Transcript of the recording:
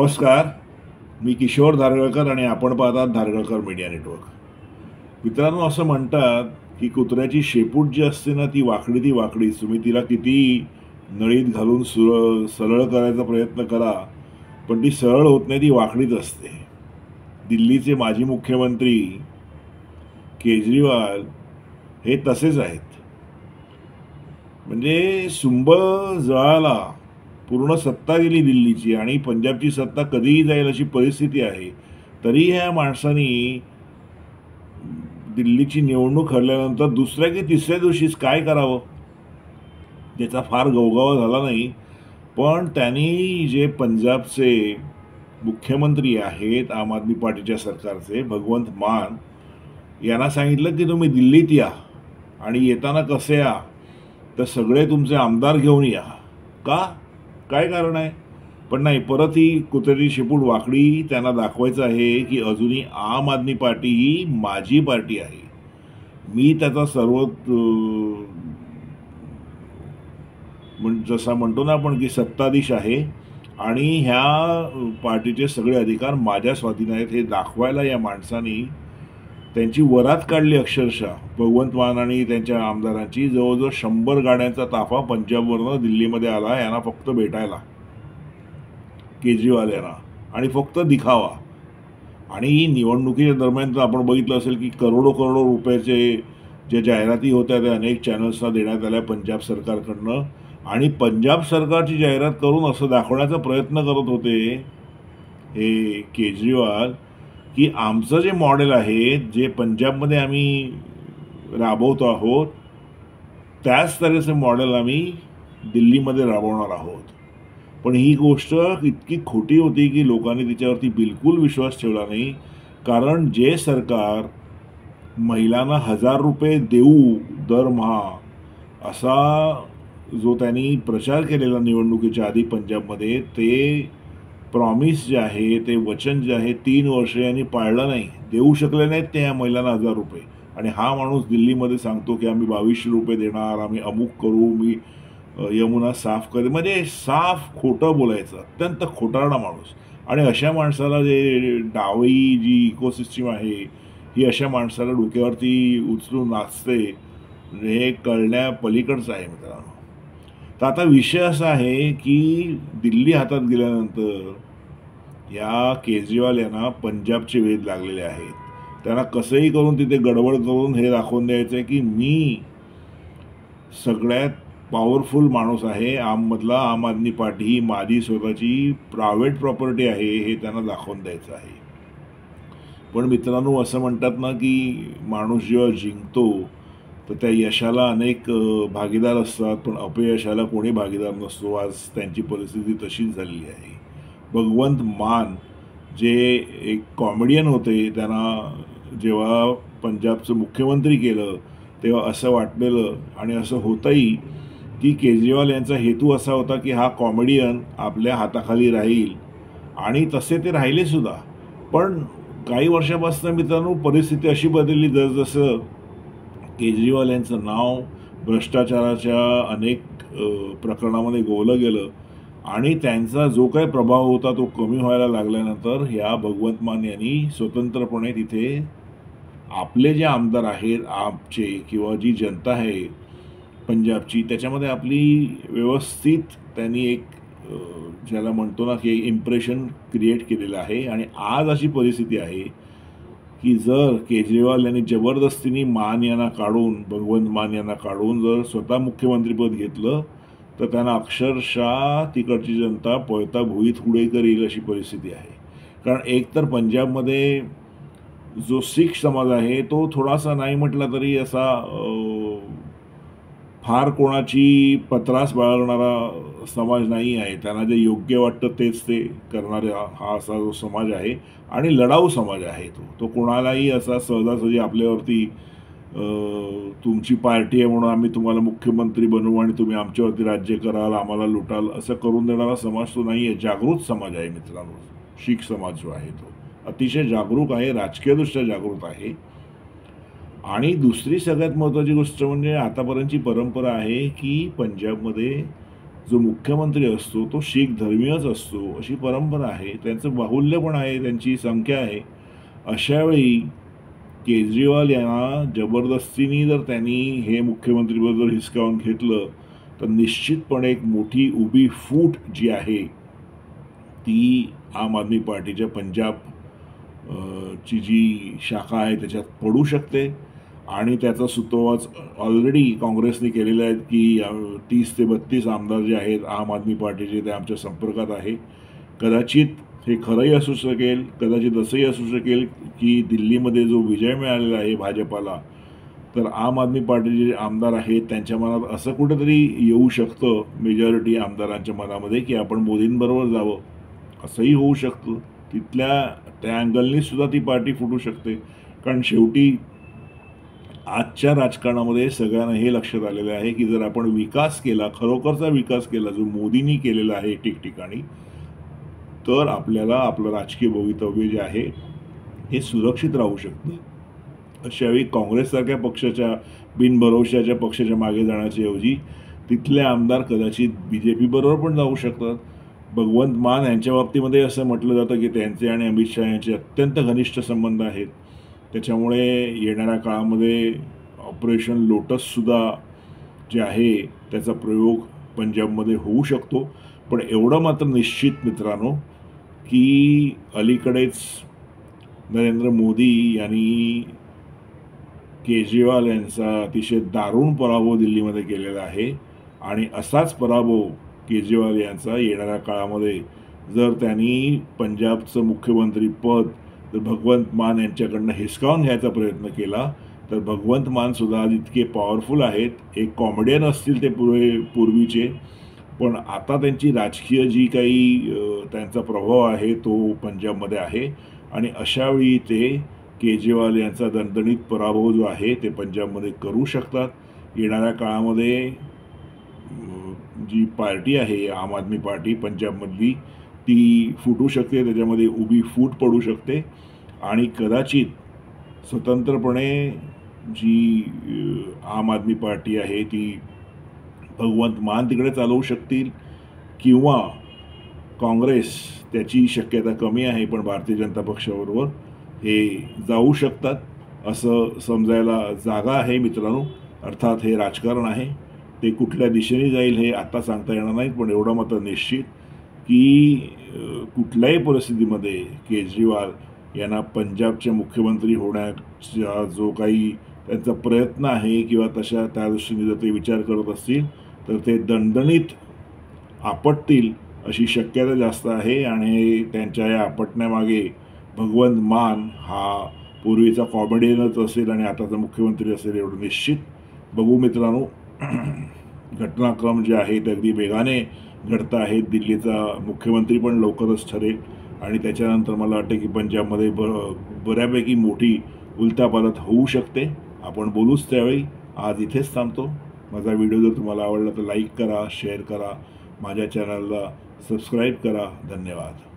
नमस्कार. मी किशोर धारगळकर आणि आपण पाहतात धारगळकर मीडिया नेटवर्क. मित्रांनो, असं म्हणतात की कुत्र्याची शेपूट जी असते ना, ती वाकडी ती वाकडीच. तुम्ही तिला किती नळीत घालून सरळ करायचा प्रयत्न करा, पण ती सरळ होत नाही, ती वाकडीच असते. दिल्लीचे माजी मुख्यमंत्री केजरीवाल हे तसेच आहेत. म्हणजे सुंब जळाला, पूर्ण सत्ता गेली दिल्लीची आणि पंजाबची सत्ता कधीही जाईल अशी परिस्थिती आहे. तरी ह्या माणसांनी दिल्लीची निवडणूक हरल्यानंतर दुसऱ्या की तिसऱ्या दिवशीच काय करावं त्याचा फार गवगवा झाला नाही. पण त्यांनी जे पंजाबचे मुख्यमंत्री आहेत आम आदमी पार्टीच्या सरकारचे, भगवंत मान, यांना सांगितलं की तुम्ही दिल्लीत या आणि येताना कसे या, तर सगळे तुमचे आमदार घेऊन या. का? काय कारण आहे? पण नाही, परत ही कुत्र्याची शेपूट वाकडी त्यांना दाखवायचं आहे की अजूनही आम आदमी पार्टी ही माझी पार्टी आहे. मी त्याचा सर्व जसा म्हणतो ना आपण की सत्ताधीश आहे आणि ह्या पार्टीचे सगळे अधिकार माझ्या स्वाधीन आहेत हे दाखवायला या माणसानी त्यांची वरात काढली. अक्षरशः भगवंत मान आणि त्यांच्या आमदारांची जवळजवळ 100 गाड्यांचा ताफा पंजाबवरनं दिल्लीमध्ये आला यांना फक्त भेटायला, केजरीवाल यांना, आणि फक्त दिखावा. आणि निवडणुकीच्या दरम्यान तर आपण बघितलं असेल की करोडो करोडो रुपयाचे जे जाहिराती होत्या त्या अनेक चॅनल्सना देण्यात आल्या पंजाब सरकारकडनं, आणि पंजाब सरकारची जाहिरात करून असं दाखवण्याचा प्रयत्न करत होते हे केजरीवाल की आमचं जे मॉडेल आहे जे पंजाबमध्ये आम्ही राबवतो आहोत त्याच तऱ्हेचे मॉडेल आम्ही दिल्लीमध्ये राबवणार आहोत. पण ही गोष्ट इतकी खोटी होती की लोकांनी तिच्यावरती बिलकुल विश्वास ठेवला नाही. कारण जे सरकार महिलांना 1000 रुपये देऊ दरमहा असा जो त्यांनी प्रचार केलेला निवडणुकीच्या आधी पंजाबमध्ये, ते प्रॉमिस जे आहे, ते वचन जे आहे 3 वर्ष यांनी पाळलं नाही, देऊ शकले नाहीत ते या महिलांना 1000 रुपये. आणि हा माणूस दिल्लीमध्ये सांगतो की आम्ही 2200 रुपये देणार, आम्ही अमुक करू, मी यमुना साफ करेन. म्हणजे साफ खोटं बोलायचं, अत्यंत खोटारडा माणूस. आणि अशा माणसाला जे डावी जी इकोसिस्टीम आहे ही अशा माणसाला डोक्यावरती उचलून नाचते, हे कळण्या पलीकडचं आहे मित्रांनो. तर आता विषय असा आहे की दिल्ली हातात गेल्यानंतर या केजरीवाल यांना पंजाबचे वेध लागलेले आहेत. त्यांना कसंही करून तिथे गडबड करून हे दाखवून द्यायचं आहे की मी सगळ्यात पॉवरफुल माणूस आहे, आम आदमी पार्टी ही माझी स्वतःची प्रायव्हेट प्रॉपर्टी आहे हे त्यांना दाखवून द्यायचं आहे. पण मित्रांनो, असं म्हणतात ना की माणूस जेव्हा जिंकतो तर त्या यशाला अनेक भागीदार असतात, पण अपयशाला कोणी भागीदार नसतो. आज त्यांची परिस्थिती तशीच झालेली आहे. भगवंत मान जे एक कॉमेडियन होते, त्यांना जेव्हा पंजाबचं मुख्यमंत्री केलं तेव्हा असं वाटलेलं आणि असं होतंही की केजरीवाल यांचा हेतू असा होता की हा कॉमेडियन आपल्या हाताखाली राहील, आणि तसे ते राहिलेसुद्धा. पण काही वर्षापासून मित्रांनो परिस्थिती अशी बदलली, जसजसं केजरीवाल यांचं नाव भ्रष्टाचाराच्या अनेक प्रकरणामध्ये गोवलं गेलं आणि त्यांचा जो काही प्रभाव होता तो कमी व्हायला लागल्यानंतर ह्या भगवंत मान यांनी स्वतंत्रपणे तिथे आपले जे आमदार आहेत, आपचे किंवा जी जनता आहे पंजाबची, त्याच्यामध्ये आपली व्यवस्थित त्यांनी एक ज्याला म्हणतो ना की इम्प्रेशन क्रिएट केलेलं आहे. आणि आज अशी परिस्थिती आहे की जर केजरीवाल यांनी जबरदस्तीने मान यांना काढून, भगवंत मान यांना काढून जर स्वतः मुख्यमंत्रीपद घेतलं तर त्यांना अक्षरशः तिकडची जनता पळता भुईत उडे करेल अशी परिस्थिती आहे. कारण एकतर पंजाबमध्ये जो शीख समाज आहे तो थोडासा नाही म्हटला तरी असा फार कोणाची पत्रास बाळगणारा समाज नाही आहे. त्यांना जे योग्य वाटतं तेच ते करणारा हा असा जो समाज आहे आणि लढाऊ समाज आहे. तो कोणालाही असा सहजासहजी आपल्यावरती तुमची पार्टी आहे म्हणून आम्ही तुम्हाला मुख्यमंत्री बनवू आणि तुम्ही आमच्यावरती राज्य कराल, आम्हाला लुटाल असं करून देणारा समाज तो नाही आहे. जागृत समाज आहे मित्रांनो. शीख समाज जो आहे तो अतिशय जागरूक आहे, राजकीयदृष्ट्या जागृत आहे. आणि दुसरी सगळ्यात महत्त्वाची गोष्ट म्हणजे आतापर्यंतची परंपरा आहे की पंजाबमध्ये जो मुख्यमंत्री असतो तो शीख धर्मीयच असतो, अशी परंपरा आहे, त्यांचं बाहुल्य पण आहे, त्यांची संख्या आहे. अशावेळी केजरीवाल यांना जबरदस्तीने जर त्यांनी हे मुख्यमंत्रीपद जर हिसकावून घेतलं तर निश्चितपणे एक मोठी उभी फूट जी आहे ती आम आदमी पार्टीच्या पंजाब ची जी शाखा आहे त्याच्यात पडू शकते. आणि त्याचा सुतोवाच ऑलरेडी काँग्रेसने केलेला आहे की 30 ते 32 आमदार जे आहेत आम आदमी पार्टीचे ते आमच्या संपर्कात आहे. कदाचित हे खरंही असू शकेल, कदाचित असंही असू शकेल की दिल्लीमध्ये जो विजय मिळालेला आहे भाजपाला, तर आम आदमी पार्टीचे जे आमदार आहेत त्यांच्या मनात असं कुठेतरी येऊ शकतं मेजॉरिटी आमदारांच्या मनामध्ये की आपण मोदींबरोबर जावं. असंही होऊ शकतं. त्या अँगलनी सुद्धा ती पार्टी फुटू शकते. कारण शेवटी आजच्या राजकारणामध्ये सगळ्यांना हे लक्षात आलेलं आहे की जर आपण विकास केला, खरोखरचा विकास केला जो मोदींनी केलेला आहे ठिकठिकाणी, तर आपल्याला आपलं राजकीय भवितव्य जे आहे हे सुरक्षित राहू शकतं. अशावेळी काँग्रेससारख्या पक्षाच्या बिनभरवशाच्या पक्षाच्या मागे जाण्याच्या ऐवजी तिथले आमदार कदाचित BJP बरोबर पण जाऊ शकतात. भगवंत मान यांच्या बाबतीमध्ये असं म्हटलं जातं की त्यांचे आणि अमित शहा यांचे अत्यंत घनिष्ठ संबंध आहेत. त्याच्यामुळे येणाऱ्या काळामध्ये ऑपरेशन लोटससुद्धा जे आहे त्याचा प्रयोग पंजाबमध्ये होऊ शकतो. पण एवढं मात्र निश्चित मित्रांनो की अलीकडेच नरेंद्र मोदी यांनी केजरीवाल यांचा अतिशय दारुण पराभव दिल्लीमध्ये केलेला आहे. आणि असाच पराभव केजरीवाल यांचा येणाऱ्या काळामध्ये जर त्यांनी पंजाबचं मुख्यमंत्रीपद जर भगवंत मान यांच्याकडनं हिसकावून घ्यायचा प्रयत्न केला तर भगवंत मानसुद्धा इतके पॉवरफुल आहेत. एक कॉमेडियन असतील ते पूर्वीचे, पण आता त्यांची राजकीय जी काही त्यांचा प्रभाव आहे तो पंजाबमध्ये आहे. आणि अशावेळी ते केजरीवाल यांचा दणदणीत पराभव जो आहे ते पंजाबमध्ये करू शकतात. येणाऱ्या काळामध्ये जी पार्टी आहे आम आदमी पार्टी पंजाबमधली ती फुटू शकते, त्याच्यामध्ये उभी फूट पडू शकते. आणि कदाचित स्वतंत्रपणे जी आम आदमी पार्टी आहे ती भगवंत मान तिकडे चालवू शकतील किंवा काँग्रेस, त्याची शक्यता कमी आहे, पण भारतीय जनता पक्षाबरोबर हे जाऊ शकतात असं समजायला जागा आहे मित्रांनो. अर्थात हे राजकारण आहे, ते कुठल्या दिशेने जाईल हे आता सांगता येणार नाही. पण एवढं मात्र निश्चित की कुठल्याही परिस्थितीमध्ये केजरीवाल यांना पंजाबचे मुख्यमंत्री होण्याचा जो काही त्यांचा प्रयत्न आहे किंवा त्या दृष्टीने जर ते विचार करत असतील तर ते दणदणीत आपटतील अशी शक्यता जास्त आहे. आणि त्यांच्या या आपटण्यामागे भगवंत मान हा पूर्वीचा कॉमेडियनच असेल आणि आताचा मुख्यमंत्री असेल एवढं निश्चित. बघू मित्रांनो, घटनाक्रम जे आहेत अगदी वेगाने घडत आहेत. दिल्लीचा मुख्यमंत्री पण लवकरच ठरेल आणि त्याच्यानंतर मला वाटतं की पंजाबमध्ये बऱ्यापैकी मोठी उलथापालथ होऊ शकते. आपण बोलूच त्यावेळी. आज इथेच थांबतो. माझा व्हिडिओ जर तुम्हाला आवडला तर लाईक करा, शेअर करा, माझ्या चॅनलला सबस्क्राईब करा. धन्यवाद.